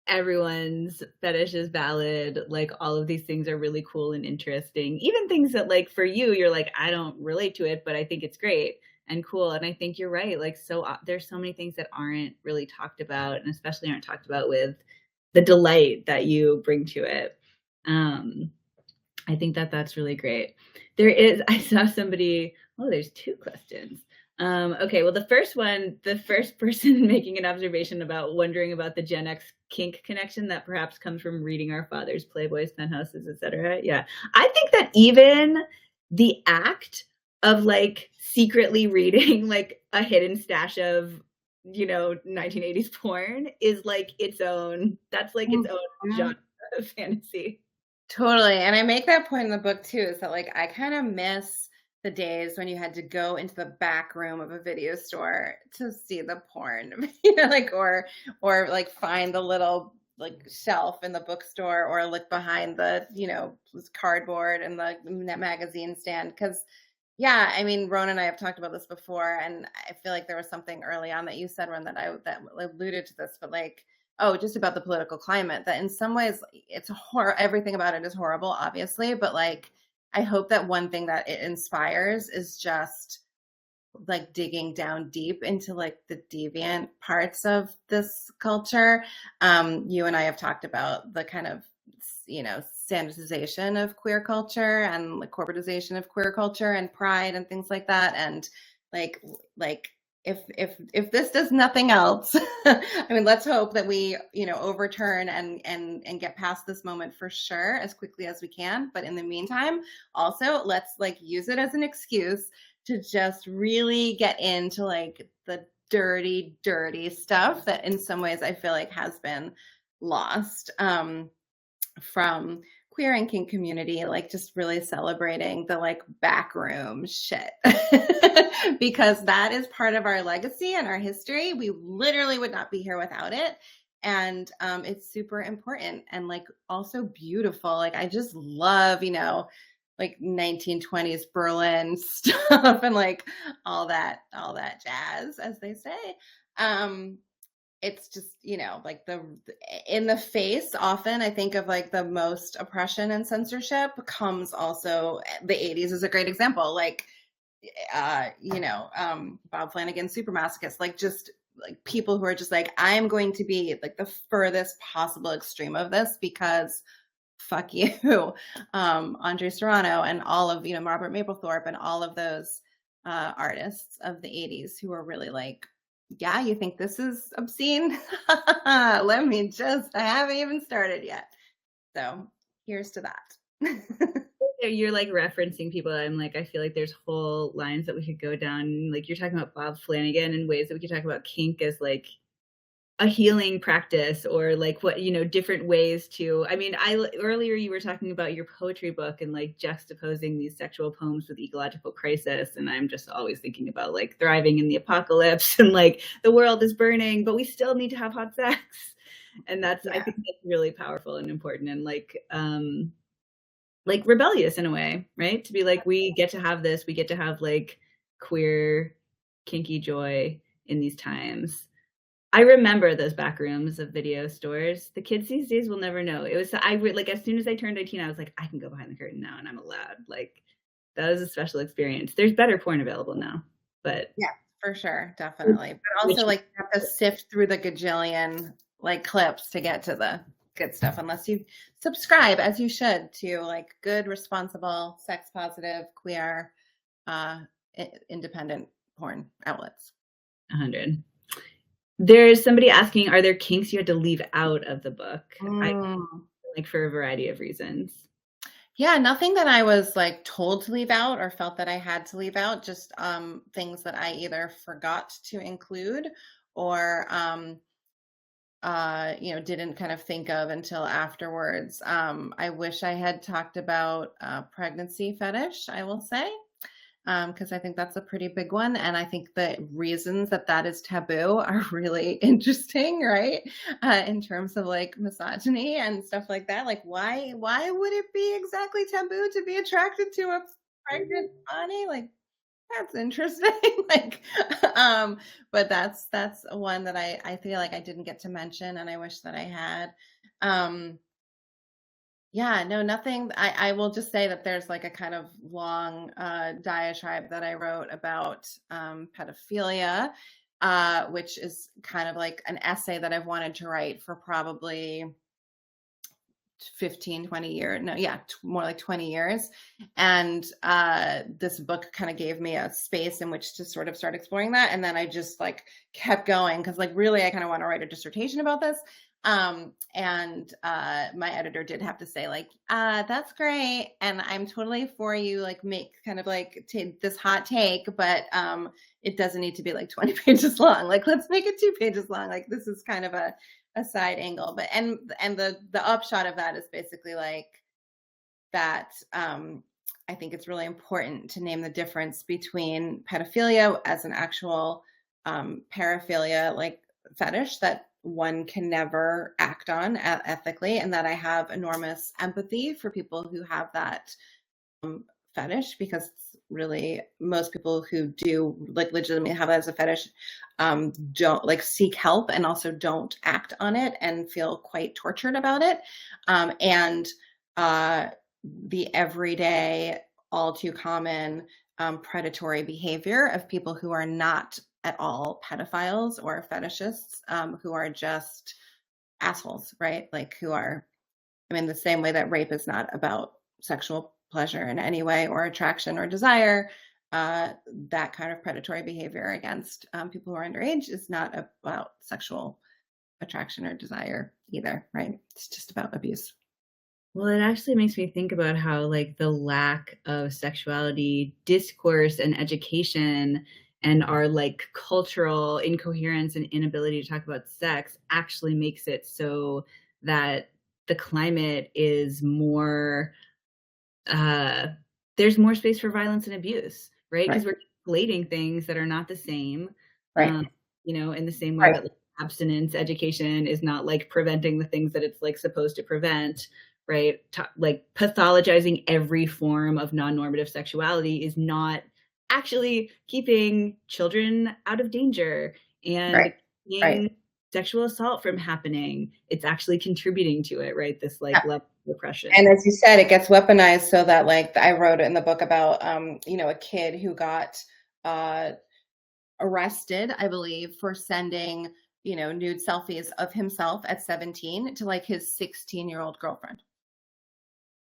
everyone's fetish is valid. Like all of these things are really cool and interesting. Even things that like for you, you're like, I don't relate to it, but I think it's great and cool. And I think you're right. Like, there's so many things that aren't really talked about, and especially aren't talked about with the delight that you bring to it. I think that that's really great. I saw somebody, there's two questions. Okay, well, the first person making an observation about wondering about the Gen X kink connection that perhaps comes from reading our fathers' Playboys, penthouses, etc. Yeah, I think that even the act of like secretly reading like a hidden stash of 1980s porn is like its own genre of fantasy. Totally. And I make that point in the book too, is that like I kind of miss the days when you had to go into the back room of a video store to see the porn, like or like find the little like shelf in the bookstore, or look behind the cardboard and the magazine stand, because Yeah, I mean, Roan and I have talked about this before, and I feel like there was something early on that you said, Ron, that alluded to this, but like, oh, just about the political climate. That in some ways, it's everything about it is horrible, obviously, but like, I hope that one thing that it inspires is just like digging down deep into like the deviant parts of this culture. You and I have talked about the kind of, you know, sanitization of queer culture and the corporatization of queer culture and pride and things like that. And like if this does nothing else, I mean, let's hope that we, you know, overturn and get past this moment for sure as quickly as we can. But in the meantime, also let's like use it as an excuse to just really get into like the dirty, dirty stuff that in some ways I feel like has been lost from queer and kink community, like just really celebrating the like backroom shit because that is part of our legacy and our history. We literally would not be here without it. And it's super important and like also beautiful. Like I just love, you know, like 1920s Berlin stuff and like all that jazz, as they say. It's just, you know, like in the face, often I think of like the most oppression and censorship comes also the 80s is a great example. Like, you know, Bob Flanagan's Super Masochist, like just like people who are just like, I'm going to be like the furthest possible extreme of this because fuck you, Andre Serrano and all of, you know, Robert Mapplethorpe and all of those artists of the 80s who are really like, yeah, you think this is obscene? Let me just, I haven't even started yet. So here's to that. You're like referencing people. I'm like, I feel like there's whole lines that we could go down. Like you're talking about Bob Flanagan and ways that we could talk about kink as like a healing practice or like what, you know, different ways to, I mean, earlier you were talking about your poetry book and like juxtaposing these sexual poems with ecological crisis. And I'm just always thinking about like thriving in the apocalypse and like the world is burning, but we still need to have hot sex. And that's, yeah. I think that's really powerful and important and like rebellious in a way, right? To be like, we get to have this, we get to have like queer, kinky joy in these times. I remember those back rooms of video stores. The kids these days will never know. It was, like, as soon as I turned 18, I was like, I can go behind the curtain now and I'm allowed. Like, that was a special experience. There's better porn available now, but. Yeah, for sure. Definitely. But also, like, you have to sift through the gajillion, like, clips to get to the good stuff, unless you subscribe, as you should, to, like, good, responsible, sex positive, queer, independent porn outlets. 100. There's somebody asking, are there kinks you had to leave out of the book? Like for a variety of reasons. Yeah, nothing that I was like told to leave out or felt that I had to leave out, just things that I either forgot to include or you know, didn't kind of think of until afterwards. I wish I had talked about pregnancy fetish, I will say. Because I think that's a pretty big one. And I think the reasons that that is taboo are really interesting, right? In terms of like misogyny and stuff like that. Like, why would it be exactly taboo to be attracted to a pregnant body? Like, that's interesting. Like, but that's one that I feel like I didn't get to mention and I wish that I had. Yeah, no, nothing. I will just say that there's like a kind of long diatribe that I wrote about pedophilia, which is kind of like an essay that I've wanted to write for probably 15, 20 years. No, yeah, more like 20 years. And this book kind of gave me a space in which to sort of start exploring that. And then I just like kept going because like really I kind of want to write a dissertation about this. And my editor did have to say like, that's great. And I'm totally for you, like make kind of like this hot take, but it doesn't need to be like 20 pages long. Like, let's make it 2 pages long. Like this is kind of a side angle, but, and the upshot of that is basically like that. I think it's really important to name the difference between pedophilia as an actual paraphilia, like fetish that one can never act on ethically, and that I have enormous empathy for people who have that fetish, because it's really, most people who do like legitimately have it as a fetish don't like seek help, and also don't act on it and feel quite tortured about it. And the everyday, all too common predatory behavior of people who are not at all pedophiles or fetishists, who are just assholes, right? Like, who are, I mean, the same way that rape is not about sexual pleasure in any way, or attraction or desire, that kind of predatory behavior against people who are underage is not about sexual attraction or desire either, right? It's just about abuse. Well, it actually makes me think about how like the lack of sexuality discourse and education and our like cultural incoherence and inability to talk about sex actually makes it so that the climate is more there's more space for violence and abuse, right? Because we're conflating things that are not the same. Right. You know, in the same way that like, abstinence education is not like preventing the things that it's like supposed to prevent, right? Like pathologizing every form of non-normative sexuality is not actually keeping children out of danger and keeping sexual assault from happening. It's actually contributing to it, right? This like level of repression. And as you said, it gets weaponized, so that like I wrote in the book about you know, a kid who got arrested, I believe, for sending, you know, nude selfies of himself at 17 to like his 16-year-old girlfriend.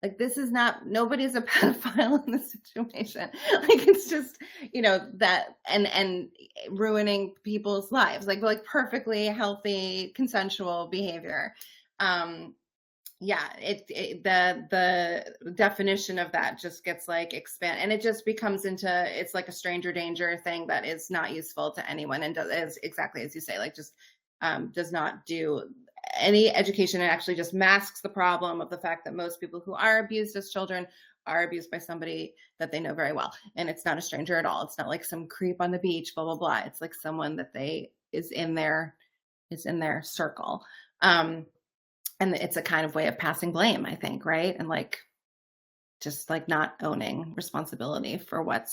Like, this is not, nobody's a pedophile in this situation. Like, it's just, you know, that, and ruining people's lives, like perfectly healthy, consensual behavior. Yeah, the definition of that just gets like expand, and it just becomes into, it's like a stranger danger thing that is not useful to anyone, and is exactly as you say, like just does not do any education. It actually just masks the problem of the fact that most people who are abused as children are abused by somebody that they know very well, and it's not a stranger at all. It's not like some creep on the beach, blah blah blah. It's like someone that is in their circle. And it's a kind of way of passing blame, I think, right? And like, just like not owning responsibility for what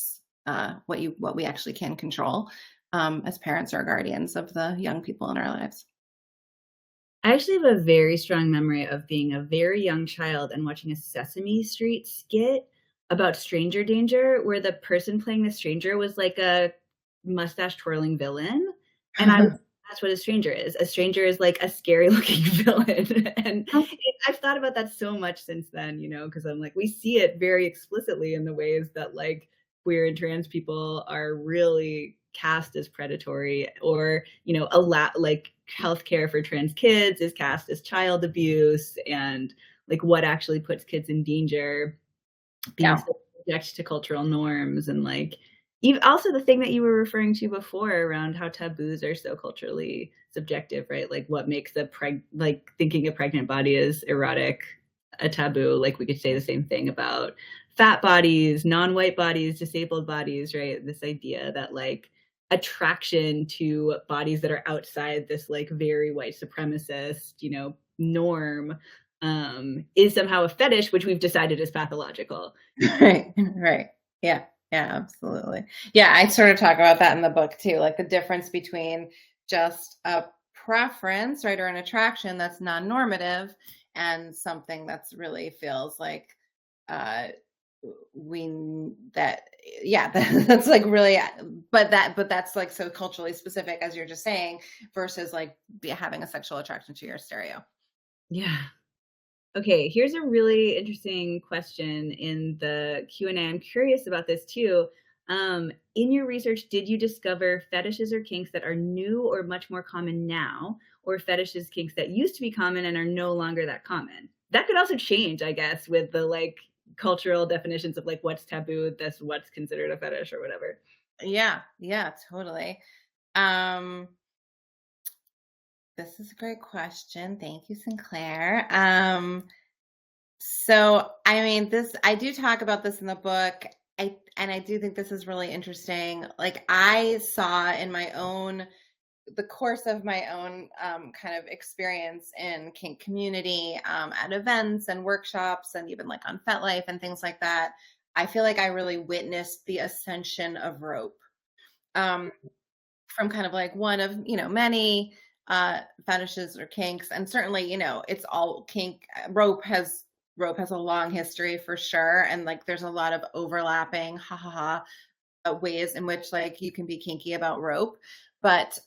we actually can control as parents or guardians of the young people in our lives. I actually have a very strong memory of being a very young child and watching a Sesame Street skit about stranger danger, where the person playing the stranger was like a mustache twirling villain. And that's what a stranger is. A stranger is like a scary looking villain. And I've thought about that so much since then, you know, because I'm like, we see it very explicitly in the ways that like queer and trans people are really cast as predatory, or, you know, like healthcare for trans kids is cast as child abuse, and like what actually puts kids in danger, being subject to cultural norms, and like even also the thing that you were referring to before around how taboos are so culturally subjective, right? Like what makes like thinking a pregnant body is erotic a taboo. Like we could say the same thing about fat bodies, non-white bodies, disabled bodies, right? This idea that like attraction to bodies that are outside this like very white supremacist, you know, norm is somehow a fetish, which we've decided is pathological. Right. Yeah, absolutely. Yeah, I sort of talk about that in the book too, like the difference between just a preference, right, or an attraction that's non-normative, and something that's really feels like that's like really, but that's like so culturally specific, as you're just saying, versus like having a sexual attraction to your stereo. Yeah. Okay, here's a really interesting question in the Q&A. I'm curious about this too. In your research, did you discover fetishes or kinks that are new or much more common now, or fetishes, kinks that used to be common and are no longer that common? That could also change, I guess, with the like cultural definitions of like what's taboo, that's what's considered a fetish or whatever. Yeah, totally. This is a great question. Thank you, Sinclair. So, I mean, I do talk about this in the book. I do think this is really interesting. Like, I saw in the course of my own kind of experience in kink community, at events and workshops, and even like on FetLife and things like that, I feel like I really witnessed the ascension of rope. Um, from kind of like one of, many fetishes or kinks. And certainly, it's all kink. Rope has a long history for sure. And like there's a lot of overlapping ways in which like you can be kinky about rope. But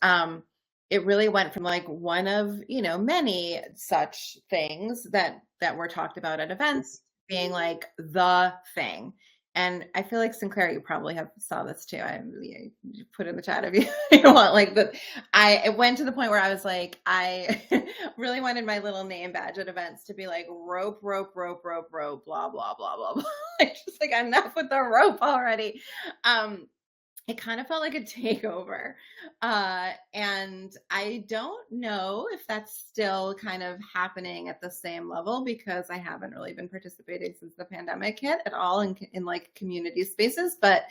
it really went from like one of, many such things that were talked about at events being like the thing. And I feel like ckery, you probably have saw this too. You put in the chat if you want like the. It went to the point where I was like, I really wanted my little name badge at events to be like rope, rope, rope, rope, rope, blah blah blah blah blah. Like just like enough with the rope already. It kind of felt like a takeover. And I don't know if that's still kind of happening at the same level because I haven't really been participating since the pandemic hit at all in like community spaces. But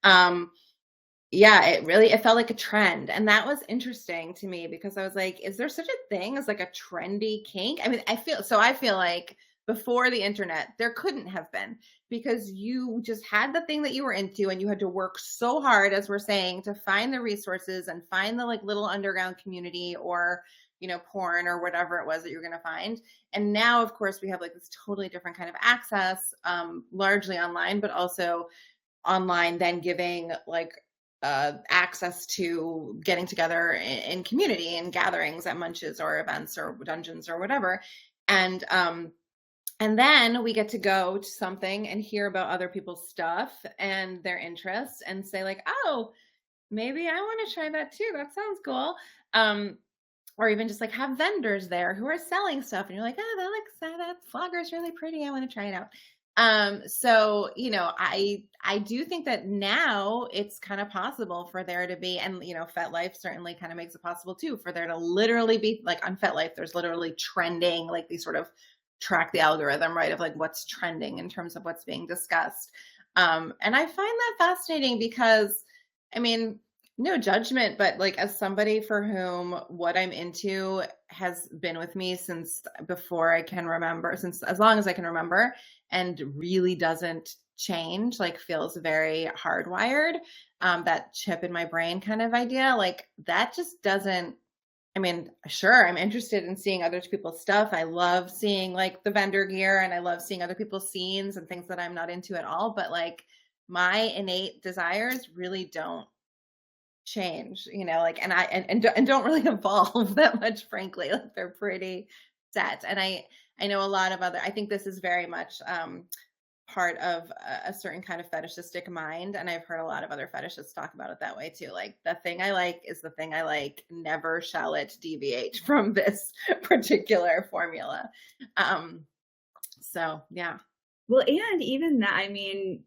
yeah, it felt like a trend. And that was interesting to me because I was like, is there such a thing as like a trendy kink? I mean, I feel like before the internet, there couldn't have been because you just had the thing that you were into and you had to work so hard, as we're saying, to find the resources and find the like little underground community or, porn or whatever it was that you're going to find. And now, of course, we have like this totally different kind of access, largely online, but also online then giving like access to getting together in community and gatherings at munches or events or dungeons or whatever. And then we get to go to something and hear about other people's stuff and their interests and say like, oh, maybe I want to try that too. That sounds cool. Or even just like have vendors there who are selling stuff and you're like, oh, that flogger is really pretty. I want to try it out. So, I do think that now it's kind of possible for there to be, and, FetLife certainly kind of makes it possible too, for there to literally be like on FetLife, there's literally trending, like these sort of track the algorithm, right, of like what's trending in terms of what's being discussed. And I find that fascinating because, I mean, no judgment, but like as somebody for whom what I'm into has been with me since before I can remember, since as long as I can remember, and really doesn't change, like feels very hardwired, that chip in my brain kind of idea, like that just doesn't. I mean, sure, I'm interested in seeing other people's stuff. I love seeing like the vendor gear and I love seeing other people's scenes and things that I'm not into at all. But like my innate desires really don't change, like, and don't really evolve that much, frankly. Like they're pretty set. And I know a lot of I think this is very much part of a certain kind of fetishistic mind, and I've heard a lot of other fetishists talk about it that way too. Like the thing I like is the thing I like, never shall it deviate from this particular formula. So yeah. Well, and even that, I mean,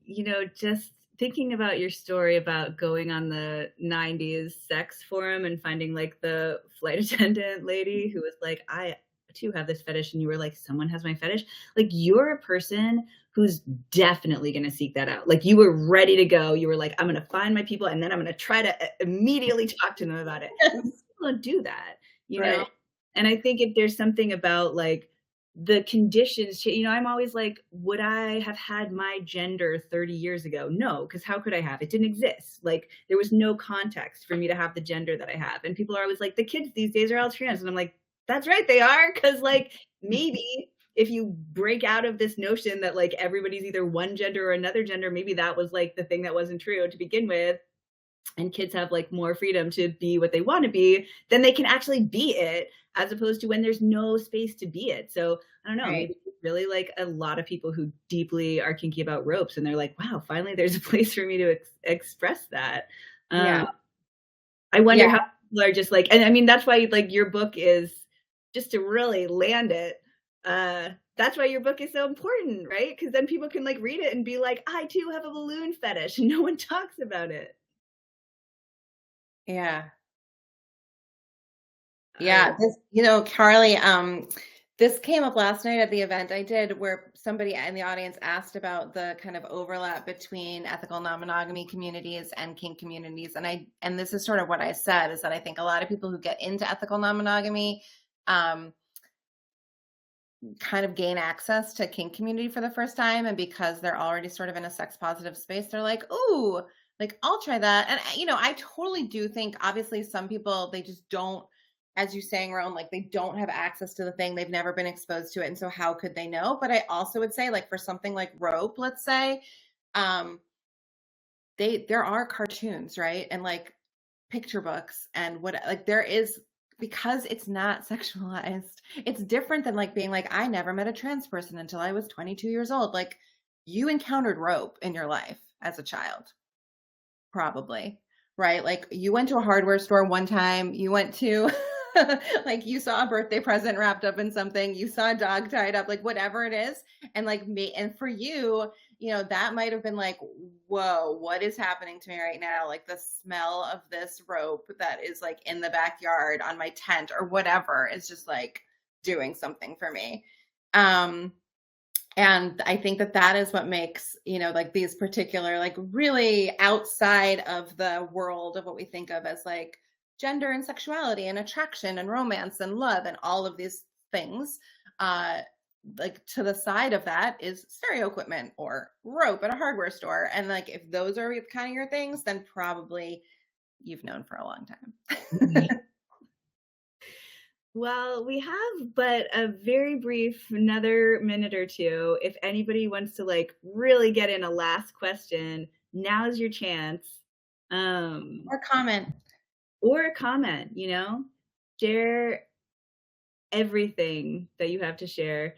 just thinking about your story about going on the 90s sex forum and finding like the flight attendant lady who was like, I too have this fetish, and you were like, someone has my fetish. Like you're a person who's definitely going to seek that out. Like you were ready to go. You were like, I'm going to find my people and then I'm going to try to immediately talk to them about it. Yes. You don't do that, Right. know? And I think there's something about like the conditions, I'm always like, would I have had my gender 30 years ago? No, because how could I have? It didn't exist. Like there was no context for me to have the gender that I have. And people are always like, the kids these days are all trans. And I'm like, that's right, they are. Because like maybe if you break out of this notion that like everybody's either one gender or another gender, maybe that was like the thing that wasn't true to begin with. And kids have like more freedom to be what they want to be, then they can actually be it, as opposed to when there's no space to be it. So I don't know, Right. maybe really like a lot of people who deeply are kinky about ropes, and they're like, wow, finally there's a place for me to express that. Yeah. I wonder Yeah. how people are just like, and I mean, that's why like your book is, just to really land it, that's why your book is so important, right? Because then people can like read it and be like, I too have a balloon fetish, and no one talks about it. Yeah. Yeah. This, Carly, this came up last night at the event I did where somebody in the audience asked about the kind of overlap between ethical non-monogamy communities and kink communities. And this is sort of what I said, is that I think a lot of people who get into ethical non-monogamy kind of gain access to kink community for the first time, and because they're already sort of in a sex positive space, they're like, "Ooh, like I'll try that." And I totally do think obviously some people, they just don't, as you're saying, Roan, like they don't have access to the thing, they've never been exposed to it, and so how could they know? But I also would say, like, for something like rope, let's say, um there are cartoons, right? And like picture books and what, like, there is, because it's not sexualized, it's different than like being like, I never met a trans person until I was 22 years old. Like, you encountered rope in your life as a child, probably, right? Like, you went to a hardware store one time, you went to like, you saw a birthday present wrapped up in something, you saw a dog tied up, like whatever it is. And like me, and for you, that might have been like, whoa, what is happening to me right now? Like, the smell of this rope that is like in the backyard on my tent or whatever is just like doing something for me. And I think that is what makes, like, these particular, like, really outside of the world of what we think of as like gender and sexuality and attraction and romance and love and all of these things, like, to the side of that is stereo equipment or rope at a hardware store. And like, if those are kind of your things, then probably you've known for a long time. Well, we have but a very brief another minute or two. If anybody wants to like really get in a last question, now's your chance. Or comment. Share everything that you have to share.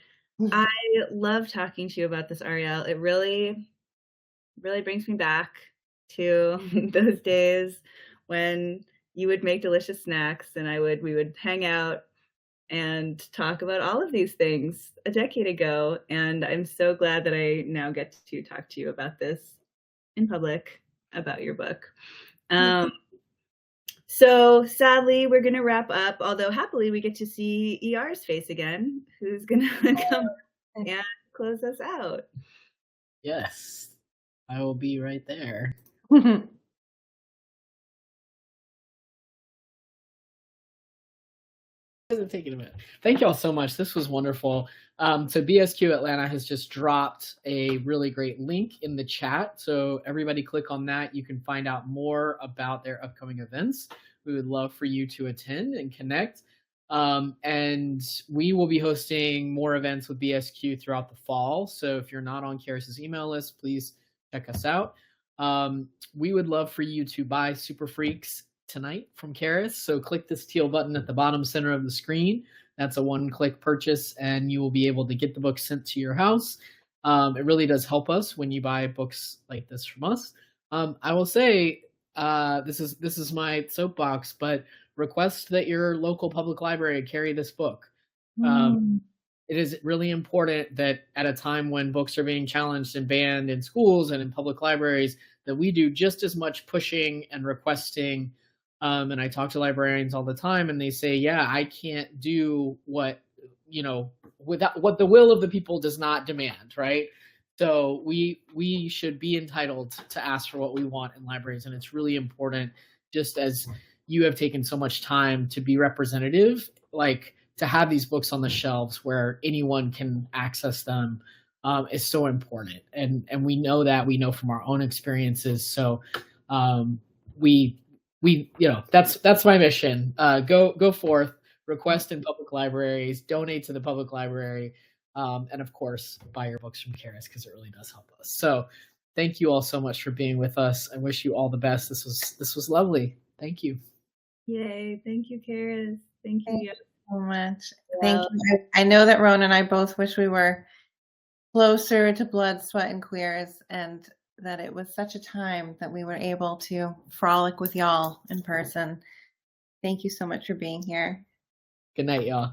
I love talking to you about this, Arielle. It really, really brings me back to those days when you would make delicious snacks and we would hang out and talk about all of these things a decade ago. And I'm so glad that I now get to talk to you about this in public, about your book. So sadly, we're going to wrap up, although happily we get to see ER's face again, who's going to come and close us out. Yes, I will be right there. Taking a minute. Thank you all so much. This was wonderful. So BSQ Atlanta has just dropped a really great link in the chat. So everybody click on that. You can find out more about their upcoming events. We would love for you to attend and connect. And we will be hosting more events with BSQ throughout the fall. So if you're not on Karis's email list, please check us out. We would love for you to buy Superfreaks tonight from Karis. So click this teal button at the bottom center of the screen. That's a one-click purchase, and you will be able to get the book sent to your house. It really does help us when you buy books like this from us. I will say, this is my soapbox, but request that your local public library carry this book. It is really important that at a time when books are being challenged and banned in schools and in public libraries, that we do just as much pushing and requesting. And I talk to librarians all the time, and they say, yeah, I can't do what the will of the people does not demand, right? So we should be entitled to ask for what we want in libraries. And it's really important, just as you have taken so much time to be representative, like, to have these books on the shelves where anyone can access them is so important. And we know from our own experiences. So that's my mission. Go forth, request in public libraries, donate to the public library, and of course, buy your books from Karis, because it really does help us. So thank you all so much for being with us. I wish you all the best. This was lovely. Thank you. Yay. Thank you, Karis. Thank you so much. Thank you. I know that Roan and I both wish we were closer to Blood, Sweat, and Queers, and that it was such a time that we were able to frolic with y'all in person. Thank you so much for being here. Good night, y'all.